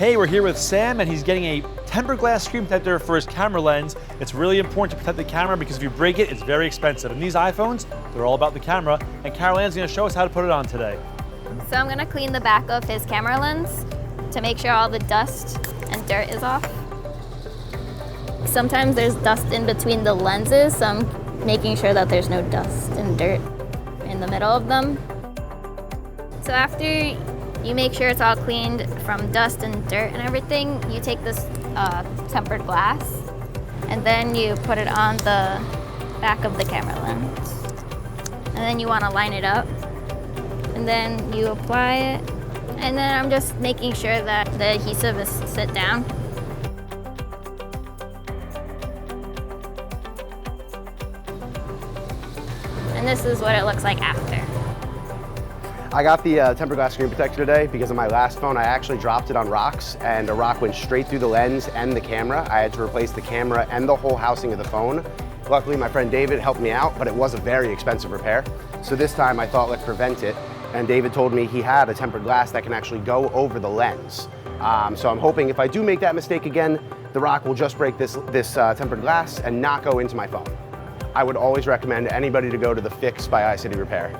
Hey, we're here with Sam, and he's getting a tempered glass screen protector for his camera lens. It's really important to protect the camera because if you break it, it's very expensive. And these iPhones, they're all about the camera, and Carolanne's gonna show us how to put it on today. So I'm gonna clean the back of his camera lens to make sure all the dust and dirt is off. Sometimes there's dust in between the lenses, so I'm making sure that there's no dust and dirt in the middle of them. So after you make sure it's all cleaned from dust and dirt and everything, you take this tempered glass and then you put it on the back of the camera lens. And then you want to line it up and then you apply it. And then I'm just making sure that the adhesive is sit down. And this is what it looks like after. I got the tempered glass screen protector today because on my last phone I actually dropped it on rocks and a rock went straight through the lens and the camera. I had to replace the camera and the whole housing of the phone. Luckily my friend David helped me out, but it was a very expensive repair. So this time I thought let's prevent it, and David told me he had a tempered glass that can actually go over the lens. So I'm hoping if I do make that mistake again, the rock will just break this tempered glass and not go into my phone. I would always recommend anybody to go to the Fix by iCity Repair.